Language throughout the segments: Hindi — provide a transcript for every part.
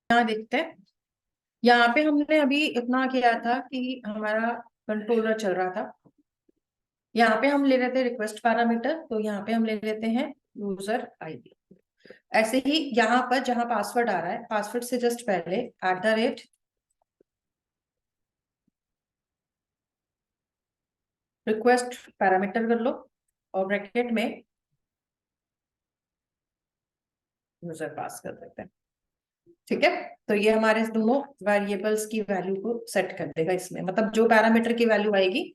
यहाँ देखते हैं। यहाँ पे हमने अभी इतना किया था कि हमारा कंट्रोलर चल रहा था। यहाँ पे हम ले रहे थे रिक्वेस्ट पैरामीटर, तो यहाँ पे हम ले लेते हैं यूजर आईडी। ऐसे ही यहाँ पर जहां पासवर्ड आ रहा है, पासवर्ड से जस्ट पहले @ रिक्वेस्ट पैरामीटर कर लो और ब्रैकेट में यूजर पास कर देते हैं। ठीक है, तो ये हमारे दोनों वेरिएबल्स की वैल्यू को सेट कर देगा इसमें। मतलब जो पैरामीटर की वैल्यू आएगी,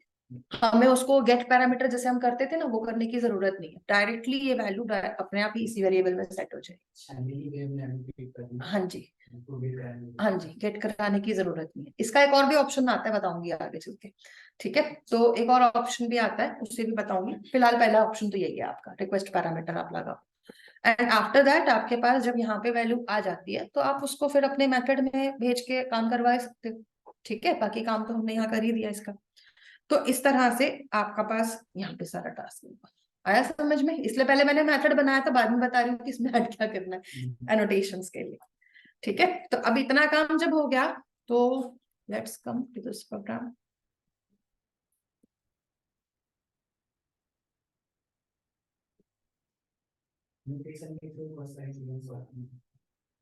हमें उसको गेट पैरामीटर जैसे हम करते थे ना, वो करने की जरूरत नहीं है। डायरेक्टली ये वैल्यू अपने आप ही इसी वेरिएबल में सेट हो जाएगी। हाँ जी, हाँ जी, गेट कराने की जरूरत नहीं है। इसका एक और भी ऑप्शन आता है, बताऊंगी आगे चल के। ठीक है, तो एक और ऑप्शन भी आता है, उससे भी बताऊंगी। फिलहाल पहला ऑप्शन तो यही है आपका, रिक्वेस्ट पैरामीटर आप लगाओ। एंड आफ्टर दैट आपके पास जब यहाँ पे वैल्यू आ जाती है, तो आप उसको फिर अपने मेथड में भेज के काम करवा सकते हो। ठीक है, बाकी काम तो हमने यहाँ कर ही दिया इसका। तो इस तरह से आपका पास यहाँ पे सारा टास्क होगा। आया समझ में? इसलिए पहले मैंने मेथड बनाया था, बाद में बता रही हूँ कि इसमें ऐड क्या करना है एनोटेशंस के लिए। ठीक है, तो अब इतना काम जब हो गया, तो let's come to this program.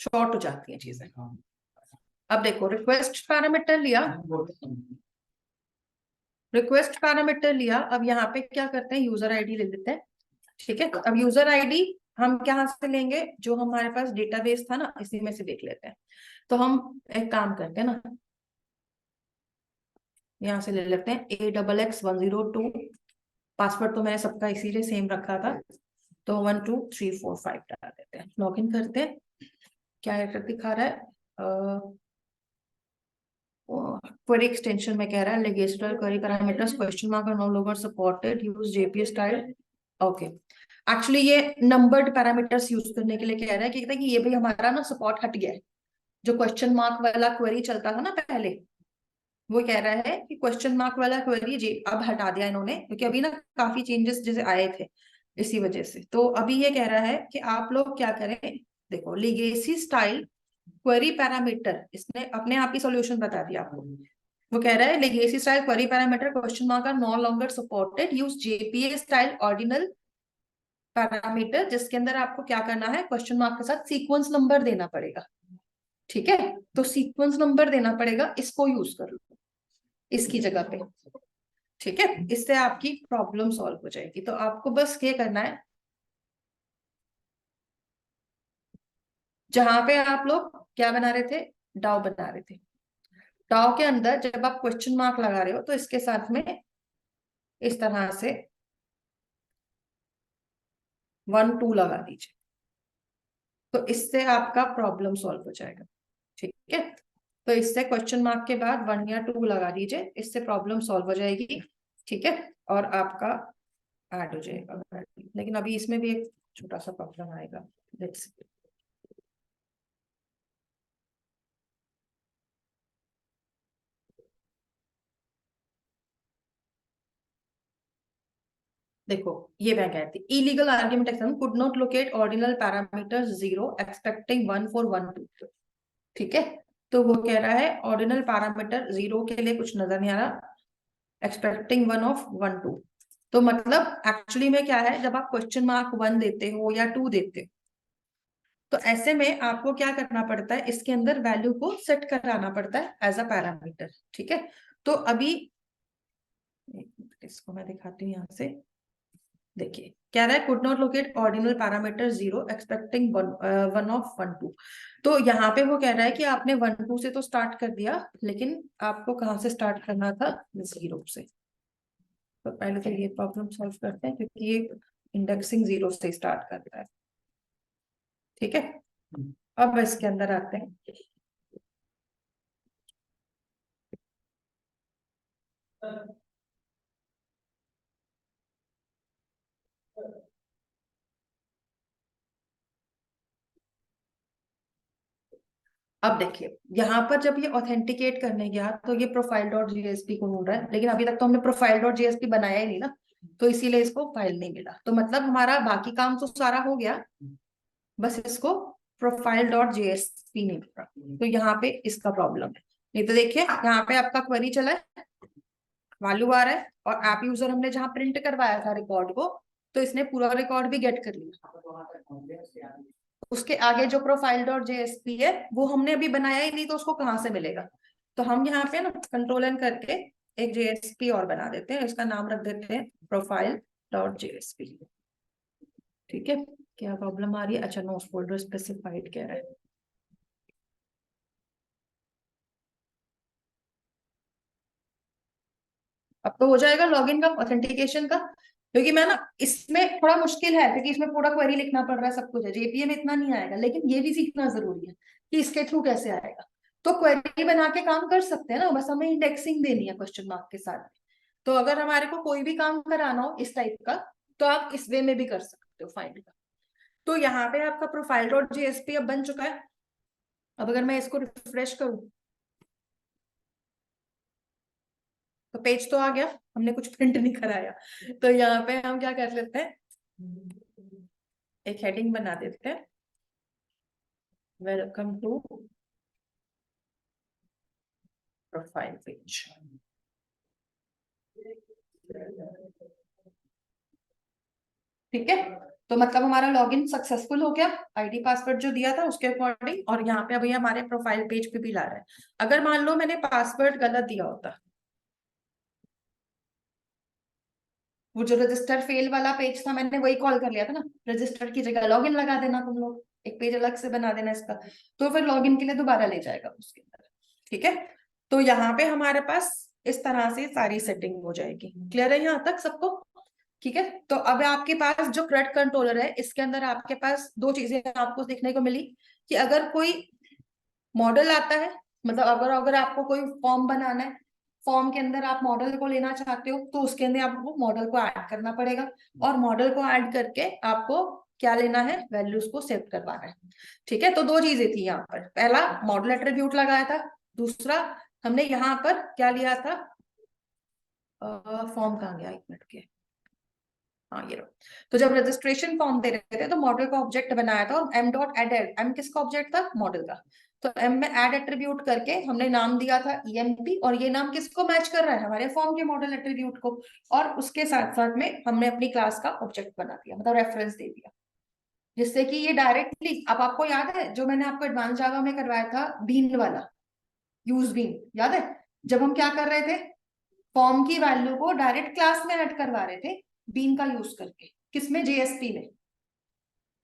Short हो जाती है चीजें। अब देखो, रिक्वेस्ट पैरामीटर लिया, रिक्वेस्ट पैरामीटर लिया। अब यहाँ पे क्या करते हैं, यूजर आईडी ले लेते हैं। ठीक है, अब यूजर आईडी हम कहाँ से लेंगे? जो हमारे पास डेटाबेस था ना, इसी में से देख लेते हैं। तो हम एक काम करते हैं ना, यहाँ से ले लेते हैं AXX102। पासवर्ड तो मैंने सबका इसीलिए सेम रखा था, तो 12345 डाल देते हैं। लॉग इन करते हैं। क्या एरर दिखा रहा है? क्वेरी एक्सटेंशन में कह रहा है legacy style query parameters question mark no longer supported, use JPS style. Okay, actually ये नंबर्ड पैरामीटर्स यूज करने के लिए कह रहा है कि ये भाई हमारा ना सपोर्ट हट गया है। जो क्वेश्चन मार्क वाला क्वेरी चलता था ना पहले, वो कह रहा है कि क्वेश्चन मार्क वाला क्वेरी जी अब हटा दिया इन्होंने, क्योंकि अभी ना काफी चेंजेस जैसे आए थे इसी वजह से। तो अभी ये कह रहा है कि आप लोग क्या करें। देखो, लीगेसी स्टाइल क्वेरी पैरामीटर, इसने अपने आप ही सॉल्यूशन बता दिया आपको। वो कह रहा है legacy style query parameter question mark are no longer supported, use JPA style ordinal parameter, जिसके अंदर आपको क्या करना है, क्वेश्चन मार्क के साथ सीक्वेंस नंबर देना पड़ेगा। ठीक है, तो सीक्वेंस नंबर देना पड़ेगा, इसको यूज कर लो इसकी जगह पे। ठीक है, इससे आपकी प्रॉब्लम सॉल्व हो जाएगी। तो आपको बस क्या करना है, जहां पे आप लोग क्या बना रहे थे, डाउ बना रहे थे, डाउ के अंदर जब आप क्वेश्चन मार्क लगा रहे हो, तो इसके साथ में इस तरह से 1 2 लगा दीजिए। तो इससे आपका प्रॉब्लम सॉल्व हो जाएगा। ठीक है, तो इससे क्वेश्चन मार्क के बाद 1 या 2 लगा दीजिए, इससे प्रॉब्लम सॉल्व हो जाएगी। ठीक है, और आपका ऐड हो जाएगा। लेकिन अभी इसमें भी एक छोटा सा प्रॉब्लम आएगा। लेट्स देखो, ये मैं कहती illegal argument action could not locate ordinal parameter 0 expecting 1 for 1 2। ठीक है, तो वो कह रहा है ऑर्डिनल पैरामीटर 0 के लिए कुछ नजर नहीं आ रहा, एक्सपेक्टिंग 1 of 1 2। तो मतलब एक्चुअली में क्या है, जब आप क्वेश्चन मार्क 1 देते हो या 2 देते हो, तो ऐसे में आपको क्या करना पड़ता है, इसके अंदर वैल्यू को सेट कराना पड़ता है एज अ पैरामीटर। ठीक है, तो अभी इसको मैं दिखाती हूँ यहाँ से। देखिए क्या रहा है, could not locate ordinal parameter 0 expecting 1 of 1 2। तो यहाँ पे वो कह रहा है कि आपने 1 2 से तो स्टार्ट कर दिया, लेकिन आपको कहाँ से स्टार्ट करना था, 0 से। तो पहले तो ये प्रॉब्लम सॉल्व करते हैं, क्योंकि ये इंडेक्सिंग 0 से स्टार्ट करता है। ठीक है, अब इसके अंदर आते हैं। अब देखिए, यहाँ पर जब ये ऑथेंटिकेट करने गया, तो ये प्रोफाइल डॉट जीएसपी को ढूंढ रहा है, लेकिन अभी तक तो हमने प्रोफाइल डॉट जीएसपी बनाया ही नहीं ना, तो इसीलिए इसको फाइल नहीं मिला। तो मतलब हमारा बाकी काम तो सारा हो गया, बस इसको प्रोफाइल डॉट जेएसपी नहीं मिल रहा, तो यहाँ पे इसका प्रॉब्लम है। नहीं तो देखिए यहाँ पे आपका क्वेरी चला है, वैल्यू आ रहा है, और ऐप यूजर हमने जहां प्रिंट करवाया था रिकॉर्ड को, तो इसने पूरा रिकॉर्ड भी गेट कर लिया। उसके आगे जो प्रोफाइल डॉट जेएसपी है वो हमने अभी बनाया ही नहीं, तो उसको कहाँ से मिलेगा। तो हम यहाँ पे ना कंट्रोल एन करके एक जेएसपी और बना देते हैं, इसका नाम रख देते हैं प्रोफाइल डॉट जेएसपी। ठीक है, क्या प्रॉब्लम आ रही है? अच्छा, नो फोल्डर स्पेसिफाइड कह रहा है। अब तो हो जाएगा लॉगिन का, ऑथेंटिकेशन का, क्योंकि मैं ना इसमें थोड़ा मुश्किल है, क्योंकि इसमें पूरा क्वेरी लिखना पड़ रहा है, सब कुछ है, जेपीए में इतना नहीं आएगा, लेकिन ये भी सीखना जरूरी है कि इसके थ्रू कैसे आएगा। तो क्वेरी बना के काम कर सकते हैं ना, बस हमें इंडेक्सिंग देनी है क्वेश्चन मार्क के साथ। तो अगर हमारे को कोई भी काम कराना हो इस टाइप का, तो आप इस वे में भी कर सकते हो फाइंड का। तो यहाँ पे आपका प्रोफाइल डॉट जेएसपी अब बन चुका है। अब अगर मैं इसको रिफ्रेश करूं तो पेज तो आ गया, हमने कुछ प्रिंट नहीं कराया। तो यहाँ पे हम क्या कर लेते हैं, एक हेडिंग बना देते हैं, वेलकम टू प्रोफाइल पेज। ठीक है, तो मतलब हमारा लॉगिन सक्सेसफुल हो गया, आईडी पासवर्ड जो दिया था उसके अकॉर्डिंग, और यहाँ पे अभी हमारे प्रोफाइल पेज पे भी ला रहा है। अगर मान लो मैंने पासवर्ड गलत दिया होता, वो जो रजिस्टर फेल वाला पेज था मैंने वही कॉल कर लिया था ना, रजिस्टर की जगह लॉगिन लगा देना तुम लोग, एक पेज अलग से बना देना इसका, तो फिर लॉगिन के लिए दोबारा ले जाएगा उसके अंदर। ठीक है, तो यहाँ पे हमारे पास इस तरह से सारी सेटिंग हो जाएगी। क्लियर है यहाँ तक सबको? ठीक है, तो अब आपके पास जो क्रेड कंट्रोलर है, इसके अंदर आपके पास दो चीजें आपको देखने को मिली, कि अगर कोई मॉडल आता है, मतलब अगर अगर आपको कोई फॉर्म बनाना है, फॉर्म के अंदर आप मॉडल को लेना चाहते हो, तो उसके अंदर आपको मॉडल को ऐड करना पड़ेगा, और मॉडल को ऐड करके आपको क्या लेना है, वैल्यूज को सेव करवाना है। ठीक है, तो दो चीजें थी यहाँ पर, पहला मॉडल एट्रीब्यूट लगाया था, दूसरा हमने यहाँ पर क्या लिया था, फॉर्म कहाँ गया, एक मिनट के, हाँ ये लो। तो जब रजिस्ट्रेशन फॉर्म दे रहे थे तो मॉडल का ऑब्जेक्ट बनाया था, और एम डॉट एड, एम किसका ऑब्जेक्ट था, मॉडल का। तो एम में एड एट्रीब्यूट करके हमने नाम दिया था ईएमपी, और ये नाम किसको मैच कर रहा है, हमारे फॉर्म के मॉडल एट्रीब्यूट को, और उसके साथ साथ में हमने अपनी क्लास का ऑब्जेक्ट बना दिया, मतलब रेफरेंस दे दिया, जिससे कि ये डायरेक्टली, अब आपको याद है जो मैंने आपको एडवांस जावा में करवाया था बीन वाला, यूज बीन, याद है? जब हम क्या कर रहे थे, फॉर्म की वैल्यू को डायरेक्ट क्लास में ऐड करवा रहे थे बीन का यूज करके, किसमें, जेएसपी में,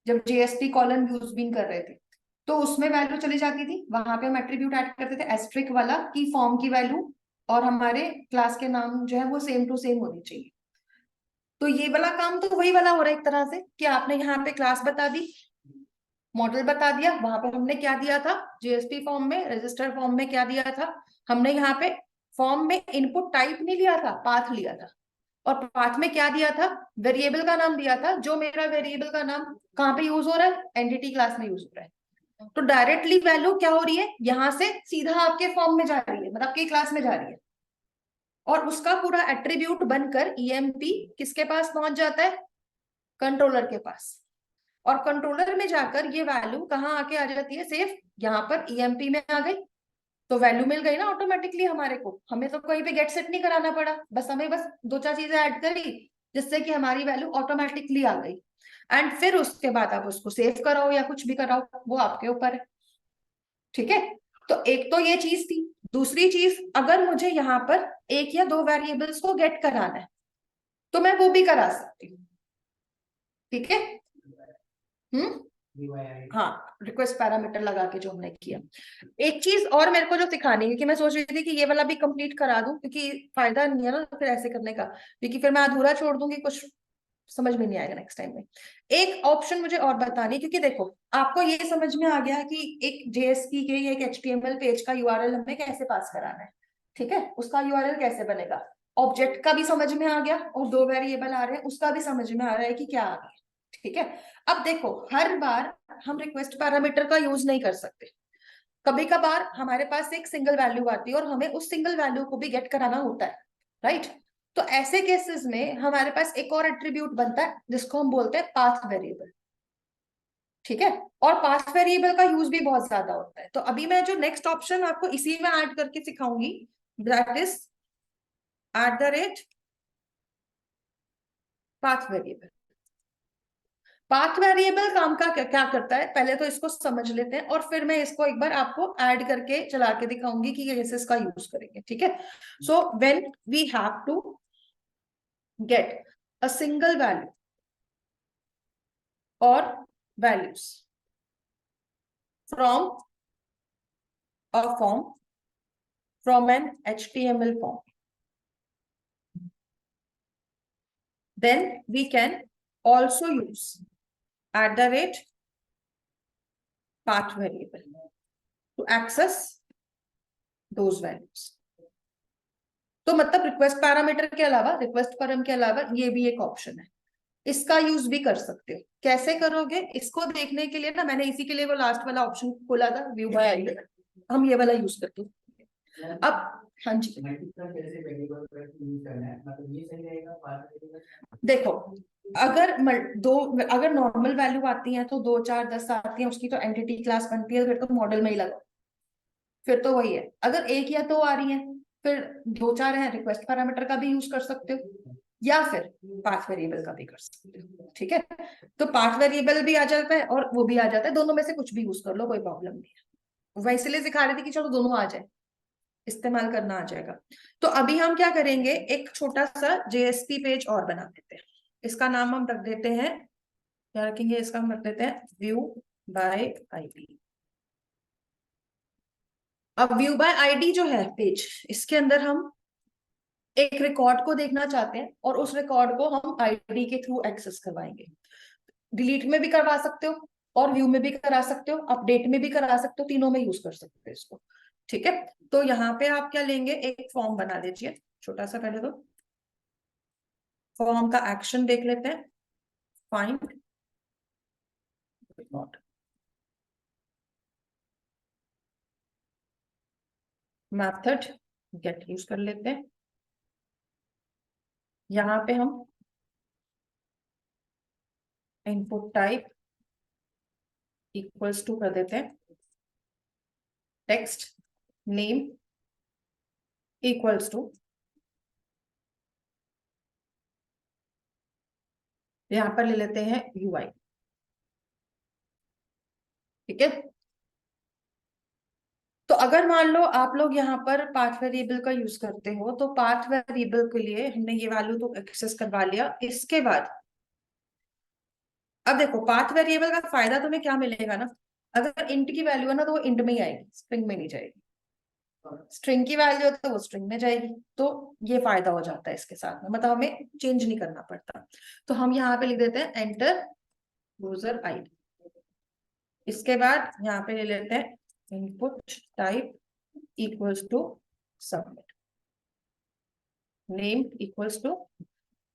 जब जेएसपी कॉलम यूज बीन कर रहे थे, तो उसमें वैल्यू चली जाती थी, वहां पे हम एट्रीब्यूट ऐड करते थे एस्ट्रिक वाला, की फॉर्म की वैल्यू और हमारे क्लास के नाम जो है वो सेम टू सेम होनी चाहिए। तो ये वाला काम तो वही वाला हो रहा है एक तरह से, कि आपने यहाँ पे क्लास बता दी, मॉडल बता दिया, वहां पे हमने क्या दिया था, जेएसपी फॉर्म में, रजिस्टर फॉर्म में क्या दिया था हमने, यहाँ पे फॉर्म में इनपुट टाइप नहीं लिया था, पाथ लिया था, और पाथ में क्या दिया था, वेरिएबल का नाम दिया था, जो मेरा वेरिएबल का नाम कहाँ पे यूज हो रहा है, एंटिटी क्लास में यूज हो रहा है। तो डायरेक्टली वैल्यू क्या हो रही है, यहाँ से सीधा आपके फॉर्म में जा रही है, मतलब आपकी क्लास में जा रही है, और उसका पूरा एट्रीब्यूट बनकर ईएमपी किसके पास पहुंच जाता है, कंट्रोलर के पास, और कंट्रोलर में जाकर ये वैल्यू कहाँ आके आ जाती है, सेफ यहाँ पर ईएमपी में आ गई, तो वैल्यू मिल गई ना ऑटोमेटिकली हमारे को, हमें तो कहीं पे गेट सेट नहीं कराना पड़ा, बस हमें बस दो चार चीजें ऐड करी, जिससे कि हमारी वैल्यू ऑटोमेटिकली आ गई। एंड फिर उसके बाद आप उसको सेव कराओ या कुछ भी कराओ, वो आपके ऊपर है। ठीक है, तो एक तो ये चीज थी। दूसरी चीज, अगर मुझे यहाँ पर एक या दो वेरिएबल्स को गेट कराना है, तो मैं वो भी करा सकती हूँ। ठीक है, हाँ, रिक्वेस्ट पैरामीटर लगा के जो हमने किया। एक चीज और मेरे को जो सिखानी है, क्योंकि मैं सोच रही थी कि ये वाला भी कंप्लीट करा दूं, क्योंकि फायदा नहीं है ना फिर ऐसे करने का, क्योंकि फिर मैं अधूरा छोड़ दूंगी, कुछ समझ में नहीं आएगा नेक्स्ट टाइम में। एक ऑप्शन मुझे और बतानी, क्योंकि देखो आपको ये समझ में आ गया कि एक जेएसपी के या एक एचटीएमएल पेज का यूआरएल हमें कैसे पास कराना है। ठीक है, उसका यूआरएल कैसे बनेगा, ऑब्जेक्ट का भी समझ में आ गया, और दो वेरिएबल आ रहे हैं उसका भी समझ में आ रहा है कि क्या आ गया। ठीक है, अब देखो हर बार हम रिक्वेस्ट पैरामीटर का यूज नहीं कर सकते, कभी कभार हमारे पास एक सिंगल वैल्यू आती है और हमें उस सिंगल वैल्यू को भी गेट कराना होता है, राइट? तो ऐसे केसेस में हमारे पास एक और एट्रीब्यूट बनता है जिसको हम बोलते हैं पाथ वेरिएबल। ठीक है। और पास्ट वेरिएबल का यूज भी बहुत ज्यादा होता है। तो अभी मैं जो नेक्स्ट ऑप्शन आपको इसी में ऐड करके सिखाऊंगी, that is @ path variable. Path variable काम का क्या क्या करता है, पहले तो इसको समझ लेते हैं और फिर मैं इसको एक बार आपको ऐड करके चला के दिखाऊंगी कि कैसे इसका यूज करेंगे। ठीक है। So when we have to get a single value और values from a form, from an HTML form, then we can also use @path variable to access those values. तो मतलब रिक्वेस्ट पैरामीटर के अलावा, रिक्वेस्ट पैरामीटर के अलावा ये भी एक ऑप्शन है, इसका यूज भी कर सकते हो। कैसे करोगे इसको देखने के लिए ना मैंने इसी के लिए वो लास्ट वाला ऑप्शन खोला था, व्यू बाय आईडी, हम ये वाला यूज करते हैं अब। हाँ जी, देखो अगर नॉर्मल वैल्यू आती है तो 2 4 10 आती है, उसकी तो एंटिटी क्लास बनती है, फिर तो मॉडल में ही लगाओ, फिर तो वही है। अगर 1 या 2 आ रही है, फिर 2 4 है, रिक्वेस्ट पैरामीटर का भी यूज कर सकते हो या फिर पाथ वेरिएबल का भी कर सकते हो। ठीक है। तो पाथ वेरिएबल भी आ जाता है और वो भी आ जाता है, दोनों में से कुछ भी यूज कर लो, कोई प्रॉब्लम नहीं है। वह इसलिए सिखा रही थी कि चलो दोनों आ जाए, इस्तेमाल करना आ जाएगा। तो अभी हम क्या करेंगे, एक छोटा सा JSP पेज और बना देते हैं। इसका नाम हम रख देते हैं, क्या रखेंगे, इसका हम रख देते हैं व्यू बाय आईडी। अब व्यू बाय आईडी जो है पेज, इसके अंदर हम एक रिकॉर्ड को देखना चाहते हैं और उस रिकॉर्ड को हम आईडी के थ्रू एक्सेस करवाएंगे। डिलीट में भी करवा सकते हो और व्यू में भी करा सकते हो, अपडेट में भी करा सकते हो, तीनों में यूज कर सकते हो इसको। ठीक है। तो यहाँ पे आप क्या लेंगे, एक फॉर्म बना लीजिए छोटा सा। पहले तो फॉर्म का एक्शन देख लेते हैं, find not method gate use कर लेते हैं। यहाँ पे हम इनपुट टाइप इक्वल्स टू कर देते हैं टेक्स्ट नेम इक्वल्स टू, यहाँ पर ले लेते हैं UI। ठीक है। तो अगर मान लो आप लोग यहाँ पर पाथ वेरिएबल का यूज करते हो, तो पाथ वेरिएबल के लिए हमने ये वैल्यू तो एक्सेस करवा लिया। इसके बाद अब देखो पाथ वेरिएबल का फायदा तुम्हें क्या मिलेगा ना, अगर इंट की वैल्यू है ना तो वो इंट में ही आएगी, स्ट्रिंग में नहीं जाएगी। स्ट्रिंग की वैल्यू है तो वो स्ट्रिंग में जाएगी। तो ये फायदा हो जाता है इसके साथ में, मतलब हमें चेंज नहीं करना पड़ता। तो हम यहाँ पे लिख देते हैं एंटर यूजर आईडी। इसके बाद यहाँ पे ले लेते हैं input type equals to submit, name equals to.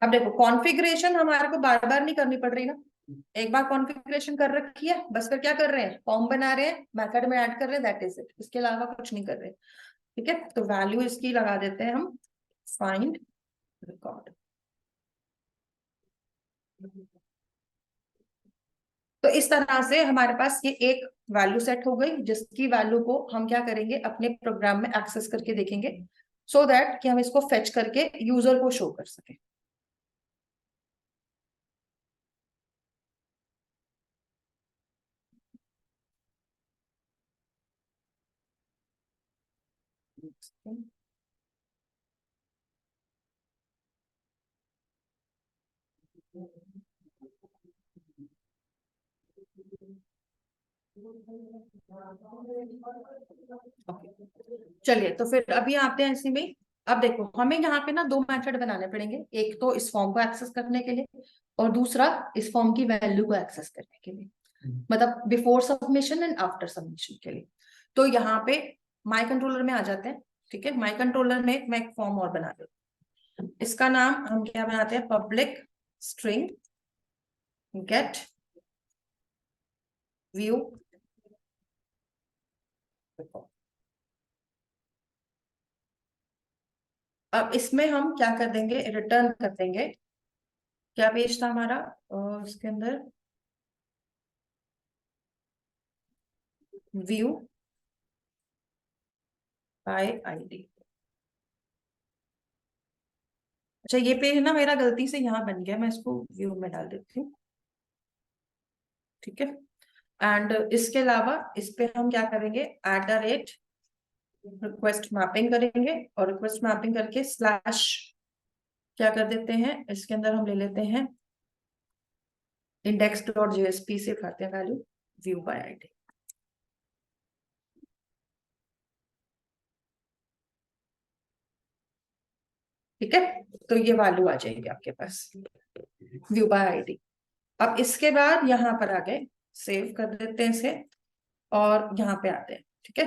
अब देखो कॉन्फ़िगरेशन हमारे को बार बार नहीं करनी पड़ रही ना, एक बार कॉन्फ़िगरेशन कर रखी है बस, फिर क्या कर रहे हैं, फॉर्म बना रहे हैं, मेथड में ऐड कर रहे हैं, दैट इज इट, इसके अलावा कुछ नहीं कर रहे। ठीक है। तो वैल्यू इसकी लगा देते हैं हम फाइंड रिकॉर्ड। तो इस तरह से हमारे पास ये एक वैल्यू सेट हो गई, जिसकी वैल्यू को हम क्या करेंगे, अपने प्रोग्राम में एक्सेस करके देखेंगे, सो दैट कि हम इसको फेच करके यूजर को शो कर सके। चलिए तो फिर अभी आते हैं इसी में। अब देखो हमें यहाँ पे ना 2 मेथड बनाने पड़ेंगे, एक तो इस फॉर्म को एक्सेस करने के लिए और दूसरा इस फॉर्म की वैल्यू को एक्सेस करने के लिए, मतलब before submission and after submission के लिए। तो यहाँ पे माई कंट्रोलर में आ जाते हैं। ठीक है। माई कंट्रोलर में मैं एक फॉर्म और बना देती हूँ, इसका नाम हम क्या बनाते हैं, पब्लिक स्ट्रिंग गेट व्यू। अब इसमें हम क्या कर देंगे, रिटर्न कर देंगे, क्या पेज था हमारा इसके अंदर, व्यू बाय आईडी। अच्छा, ये पेज ना मेरा गलती से यहाँ बन गया, मैं इसको व्यू में डाल देती हूँ। ठीक है। एंड इसके अलावा इस पे हम क्या करेंगे, @ रिक्वेस्ट मैपिंग करेंगे, और रिक्वेस्ट मैपिंग करके स्लैश क्या कर देते हैं, इसके अंदर हम ले लेते हैं index.jsp से उठाते हैं वैल्यू व्यू बाय आईडी। ठीक है, तो ये वैल्यू आ जाएगी आपके पास व्यू बाय आईडी। अब इसके बाद यहाँ पर आ गए, सेव कर देते हैं इसे और यहाँ पे आते हैं। ठीक है,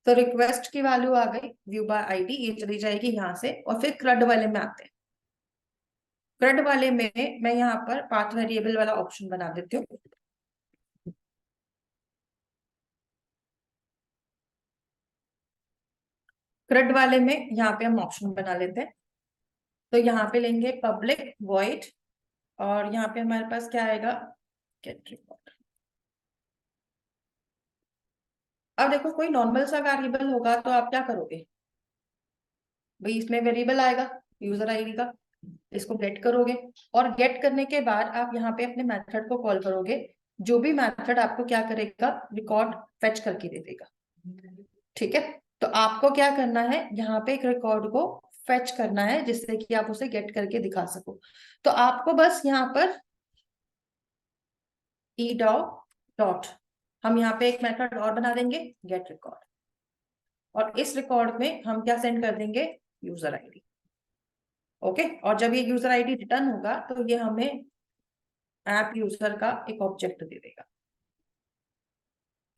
तो रिक्वेस्ट की वैल्यू आ गई व्यू बाय आईडी, ये चली जाएगी यहाँ से। और फिर CRUD वाले में आते हैं। CRUD वाले में मैं यहाँ पर पाथ वेरिएबल वाला ऑप्शन बना देती हूँ। CRUD वाले में यहाँ पे हम ऑप्शन बना लेते हैं। तो यहाँ पे लेंगे पब्लिक वॉइड, और यहाँ पे हमारे पास क्या आएगा, गेट रिकॉर्ड। अब देखो, कोई नॉर्मल सा वेरिएबल होगा तो आप क्या करोगे भाई, इसमें वेरिएबल आएगा यूजर आईडी का, इसको गेट करोगे, और गेट करने के बाद आप यहाँ पे अपने मेथड को कॉल करोगे। जो भी मेथड आपको क्या करेगा, रिकॉर्ड फेच करके दे देगा। ठीक है, तो आपको क्या करना है, यहाँ पे एक रिकॉर्ड को फेच करना है जिससे कि आप उसे गेट करके दिखा सको। तो आपको बस यहाँ पर डॉट हम यहाँ पे एक मेथड और बना देंगे, गेट रिकॉर्ड, और इस रिकॉर्ड में हम क्या सेंड कर देंगे, यूजर आईडी। ओके, और जब ये यूजर आईडी रिटर्न होगा तो ये हमें ऐप यूजर का एक ऑब्जेक्ट दे देगा।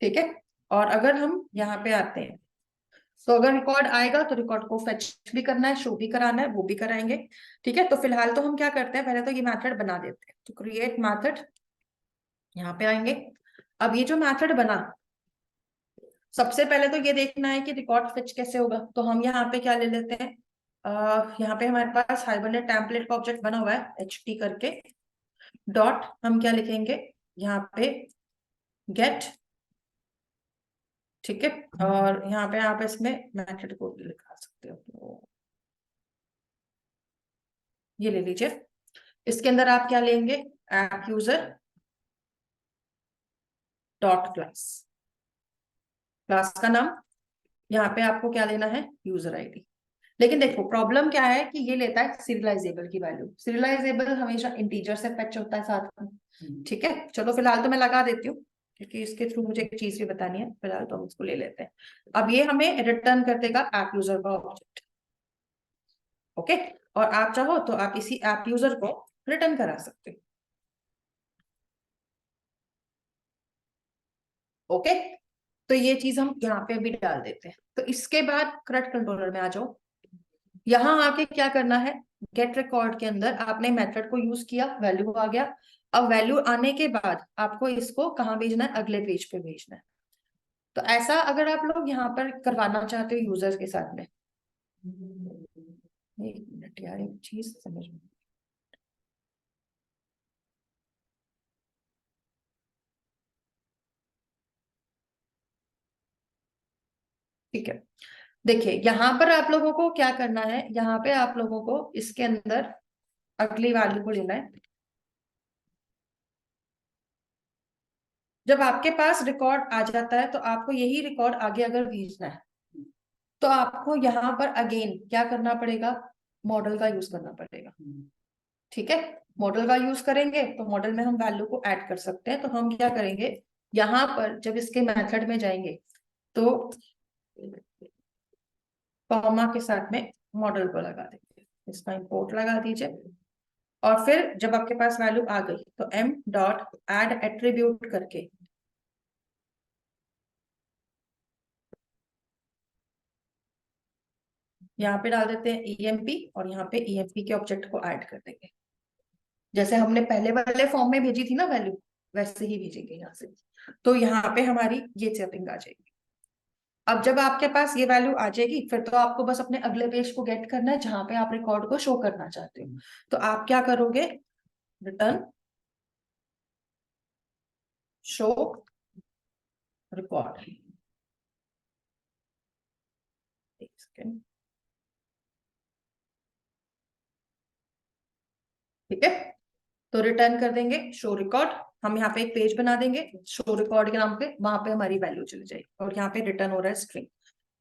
ठीक है, और अगर हम यहाँ पे आते हैं, तो अगर रिकॉर्ड आएगा तो रिकॉर्ड को फेच भी करना है, शो भी कराना है, वो भी कराएंगे। ठीक है, तो फिलहाल तो हम क्या करते हैं, पहले तो ये मेथड बना देते हैं। तो क्रिएट मेथड, यहाँ पे आएंगे। अब ये जो मेथड बना, सबसे पहले तो ये देखना है कि रिकॉर्ड फेच कैसे होगा। तो हम यहाँ पे क्या ले लेते हैं, यहाँ पे हमारे पास हाइबरनेट टेम्पलेट का ऑब्जेक्ट बना हुआ है HT करके, डॉट हम क्या लिखेंगे यहाँ पे, गेट। ठीक है, और यहाँ पे आप इसमें मेथड को लिखा सकते हो, तो ये ले लीजिए। इसके अंदर आप क्या लेंगे, app user dot class, class का नाम, यहाँ पे आपको क्या लेना है, यूजर आईडी। लेकिन देखो प्रॉब्लम क्या है कि ये लेता है सीरियलाइजेबल की वैल्यू। सीरियलाइजेबल हमेशा इंटीजर से फेच होता है साथ में। ठीक है, चलो फिलहाल तो मैं लगा देती हूँ, क्योंकि इसके थ्रू मुझे एक चीज भी बतानी है। फिलहाल तो हम इसको ले लेते हैं। अब ये हमें रिटर्न कर देगा ऐप यूजर का ऑब्जेक्ट। ओके, और आप चाहो तो आप इसी ऐप यूजर को रिटर्न करा सकते हो। ओके, तो ये चीज हम यहाँ पे भी डाल देते हैं। तो इसके बाद CRUD कंट्रोलर में आ जाओ। यहाँ आके क्या करना है, गेट रिकॉर्ड के अंदर आपने मेथड को यूज किया, वैल्यू आ गया। अब वैल्यू आने के बाद आपको इसको कहाँ भेजना है, अगले पेज पे भेजना है। तो ऐसा अगर आप लोग यहाँ पर करवाना चाहते हो यूजर्स के साथ में, एक मिनट यार, एक चीज समझ में, ठीक है। देखिए यहाँ पर आप लोगों को क्या करना है, यहाँ पे आप लोगों को इसके अंदर अगली वैल्यू को लेना है। जब आपके पास रिकॉर्ड आ जाता है तो आपको यही रिकॉर्ड आगे अगर भेजना है, तो आपको यहाँ पर अगेन क्या करना पड़ेगा, मॉडल का यूज करना पड़ेगा। ठीक है, मॉडल का यूज करेंगे तो मॉडल में हम वैल्यू को ऐड कर सकते हैं। तो हम क्या करेंगे, यहाँ पर जब इसके मेथड में जाएंगे तो कॉमा के साथ में मॉडल को लगा देंगे, इसका इंपोर्ट लगा दीजिए। और फिर जब आपके पास वैल्यू आ गई तो m.add एट्रीब्यूट करके यहाँ पे डाल देते हैं EMP, और यहाँ पे EMP के ऑब्जेक्ट को ऐड कर देंगे। जैसे हमने पहले वाले फॉर्म में भेजी थी ना वैल्यू, वैसे ही भेजेंगे यहाँ से। तो यहाँ पे हमारी ये सेटिंग आ जाएगी। अब जब आपके पास ये वैल्यू आ जाएगी, फिर तो आपको बस अपने अगले पेज को गेट करना है जहां पे आप रिकॉर्ड को शो करना चाहते हो। तो आप क्या करोगे, रिटर्न शो रिकॉर्ड। ठीक है, तो रिटर्न कर देंगे शो रिकॉर्ड। हम यहाँ पे एक पेज बना देंगे शो रिकॉर्ड के नाम पे, वहां पे हमारी वैल्यू चली जाएगी और यहाँ पे रिटर्न हो रहा है स्ट्रिंग।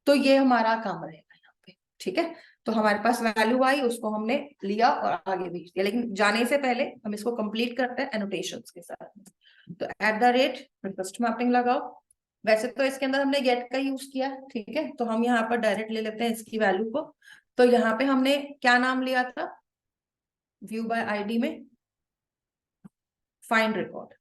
तो ये हमारा काम रहेगा यहाँ पे। ठीक है, तो हमारे पास वैल्यू आई, उसको हमने लिया और आगे भेज दिया, लेकिन जाने से पहले हम इसको कंप्लीट करते हैं एनोटेशंस के साथ। तो @ रिक्वेस्ट मैपिंग लगाओ। वैसे तो इसके अंदर हमने गेट का यूज किया, ठीक है, तो हम यहाँ पर डायरेक्ट ले लेते हैं इसकी वैल्यू को। तो यहाँ पे हमने क्या नाम लिया था व्यू बाय आईडी में, फाइंड रिकॉर्ड।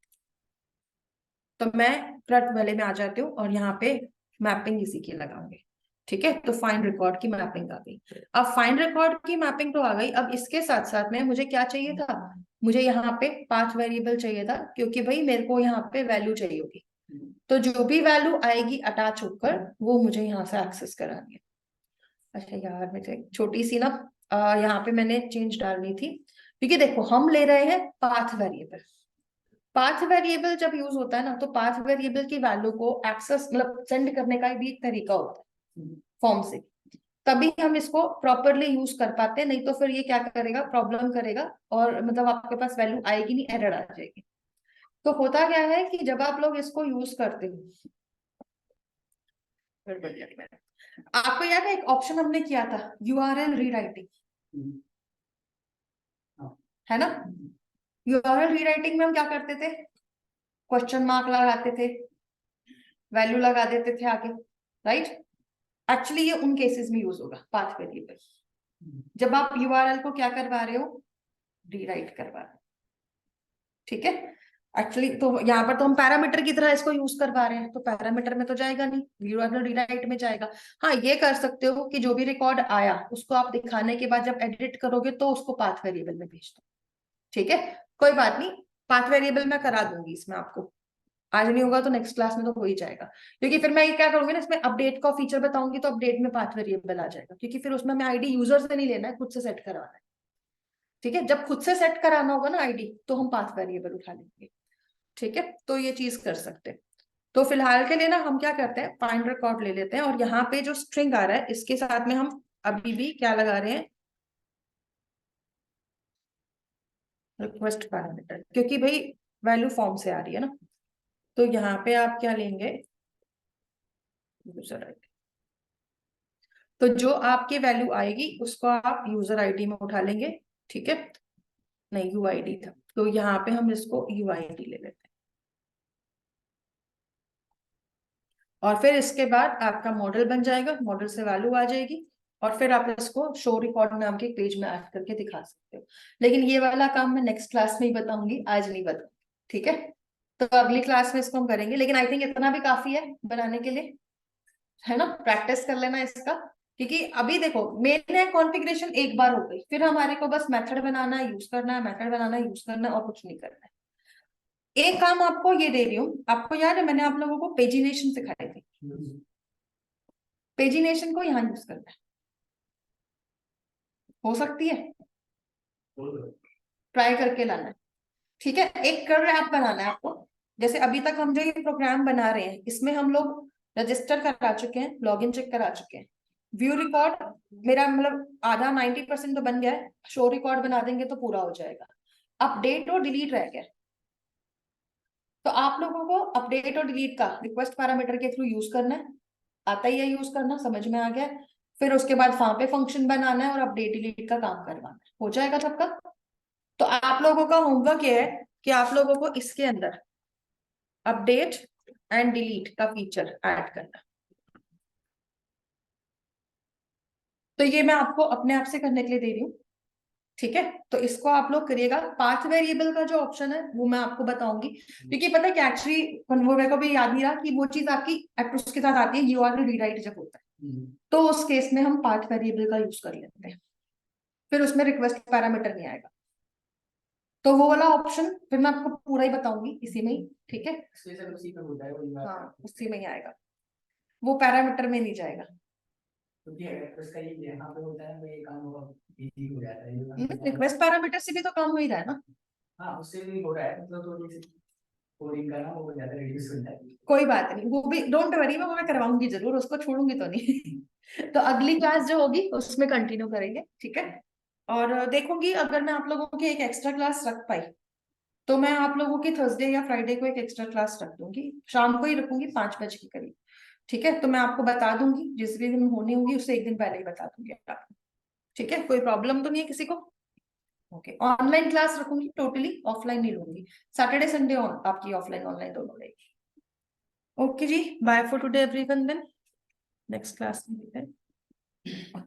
तो मैं फ्रंट वाले में आ जाती हूँ और यहाँ पे मैपिंग इसी की लगाऊंगी। ठीक है, तो फाइंड रिकॉर्ड की मैपिंग आ गई। अब फाइंड रिकॉर्ड की मैपिंग तो आ गई, अब इसके साथ साथ में मुझे क्या चाहिए था, मुझे यहाँ पे पाथ वेरिएबल चाहिए था, क्योंकि भाई मेरे को यहाँ पे वैल्यू चाहिए होगी। तो जो भी वैल्यू आएगी अटैच होकर वो मुझे यहाँ से एक्सेस करानी है। अच्छा यार, मुझे छोटी सी ना यहाँ पे मैंने चेंज डालनी थी, क्योंकि देखो हम ले रहे हैं पाथ वेरिएबल। पाथ वेरिएबल जब यूज होता है ना, तो पाथ वेरिएबल की वैल्यू को एक्सेस मतलब सेंड करने का भी एक तरीका होता है फॉर्म से, तभी हम इसको प्रॉपरली यूज कर पाते हैं, नहीं तो फिर ये क्या करेगा, प्रॉब्लम करेगा और मतलब आपके पास वैल्यू आएगी नहीं, एरर आ जाएगी। तो होता क्या है कि जब आप लोग इसको यूज करते हो, आपको याद है एक ऑप्शन हमने किया था URL रीराइटिंग, है ना। URL रीराइटिंग में हम क्या करते थे, क्वेश्चन मार्क लगाते थे, वैल्यू लगा देते थे आगे, राइट। एक्चुअली ये उन केसेस में यूज होगा पाथ वेरिएबल, जब आप URL को क्या करवा रहे हो, रीराइट करवा रहे हो। ठीक है, एक्चुअली तो यहाँ पर तो हम पैरामीटर की तरह इसको यूज करवा रहे हैं, तो पैरामीटर में तो जाएगा नहीं, URL रीराइट में जाएगा। हाँ, ये कर सकते हो कि जो भी रिकॉर्ड आया उसको आप दिखाने के बाद जब एडिट करोगे तो उसको पाथ वेरिएबल में भेज दो। ठीक है, कोई बात नहीं, पाथ वेरिएबल मैं करा दूंगी इसमें आपको। आज नहीं होगा तो नेक्स्ट क्लास में तो हो ही जाएगा, क्योंकि फिर मैं ये क्या करूंगी ना, इसमें अपडेट का फीचर बताऊंगी तो अपडेट में पाथ वेरिएबल आ जाएगा, क्योंकि फिर उसमें मैं आईडी यूजर से नहीं लेना है, खुद से सेट करवाना है। ठीक है, जब खुद से सेट कराना होगा ना आईडी, तो हम पाथ वेरिएबल उठा लेंगे। ठीक है, तो ये चीज कर सकते हैं। तो फिलहाल के लिए ना हम क्या करते हैं, फाइंड रिकॉर्ड ले लेते हैं और यहाँ पे जो स्ट्रिंग आ रहा है इसके साथ में हम अभी भी क्या लगा रहे हैं, रिक्वेस्ट पैरामीटर, क्योंकि भाई वैल्यू फॉर्म से आ रही है ना। तो यहाँ पे आप क्या लेंगे, यूजर आईडी। तो जो आपकी वैल्यू आएगी उसको आप यूजर आईडी में उठा लेंगे। ठीक है, नहीं UID था, तो यहाँ पे हम इसको UID ले लेते हैं। और फिर इसके बाद आपका मॉडल बन जाएगा, मॉडल से वैल्यू आ जाएगी और फिर आप इसको शो रिकॉर्ड नाम के पेज में ऐड करके दिखा सकते हो। लेकिन ये वाला काम मैं नेक्स्ट क्लास में ही बताऊंगी, आज नहीं बताऊंगी। ठीक है, तो अगली क्लास में इसको हम करेंगे, लेकिन आई थिंक इतना भी काफी है बनाने के लिए, है ना। प्रैक्टिस कर लेना इसका, क्योंकि अभी देखो मेन है कॉन्फ़िगरेशन, एक बार हो गई, फिर हमारे को बस मेथड बनाना है, यूज करना है, मेथड बनाना है, यूज करना है, और कुछ नहीं करना है। एक काम आपको ये दे रही हूँ, आपको याद है मैंने आप लोगों को पेजिनेशन सिखाई थी, पेजिनेशन को यहाँ यूज करना है, हो सकती है, ट्राई करके लाना है। ठीक है, एक कर ऐप बनाना है आपको। जैसे अभी तक हम जो ये प्रोग्राम बना रहे हैं इसमें हम लोग रजिस्टर करा चुके हैं, लॉगिन चेक करा चुके हैं, व्यू रिकॉर्ड मेरा मतलब आधा 90% तो बन गया है, शो रिकॉर्ड बना देंगे तो पूरा हो जाएगा। अपडेट और डिलीट रह गया, तो आप लोगों को अपडेट और डिलीट का रिक्वेस्ट पैरामीटर के थ्रू यूज करना है। आता ही है यूज करना, समझ में आ गया। फिर उसके बाद वहां पे फंक्शन बनाना है और अपडेट डिलीट का काम करवाना है, हो जाएगा सबका। तो आप लोगों का होमवर्क ये है कि आप लोगों को इसके अंदर अपडेट एंड डिलीट का फीचर ऐड करना। तो ये मैं आपको अपने आप से करने के लिए दे रही हूँ। ठीक है, तो इसको आप लोग करिएगा। पाथ वेरिएबल का जो ऑप्शन है वो मैं आपको बताऊंगी, क्योंकि पता है कि एक्चुअली वो मेरे को भी याद नहीं रहा कि वो चीज आपकी उसके साथ आती है URL रीराइट जब होता है, तो उस केस में हम पाथ वेरिएबल का यूज कर लेते हैं, फिर उसमें रिक्वेस्ट पैरामीटर नहीं आएगा। तो वो वाला ऑप्शन फिर मैं आपको पूरा ही बताऊंगी इसी में ही। ठीक है, उसी में हो जाएगा, हाँ उसी में ही आएगा, वो पैरामीटर में नहीं जाएगा। रिक्वेस्ट पैरामीटर से भी तो काम हो ही रहा है ना। हाँ, उससे भी हो रहा है, मतलब थोड़ी सी कोडिंग का ना वो ज्यादा रिड्यूस हो जाएगी। कोई बात नहीं, वो भी डोंट वरी, मैं करवाऊंगी जरूर, उसको छोड़ूंगी तो नहीं। तो अगली क्लास जो होगी उसमें कंटिन्यू करेंगे, ठीक है। और देखूंगी अगर मैं आप लोगों की एक एक्स्ट्रा क्लास रख पाई तो मैं आप लोगों की थर्सडे या फ्राइडे को एक एक्स्ट्रा क्लास रख दूंगी, शाम को ही रखूंगी 5 बजे के करीब, ठीक है। तो मैं आपको बता दूंगी, जिस भी दिन होनी होगी उससे एक दिन पहले ही बता दूंगी आपको, ठीक है। कोई प्रॉब्लम तो नहीं है किसी को? ओके, ऑनलाइन क्लास रखूंगी, टोटली ऑफलाइन नहीं लूंगी। सैटरडे संडे आपकी ऑफलाइन ऑनलाइन दोनों रहेगी। ओके जी, bye for today everyone, then next class में मिलते हैं।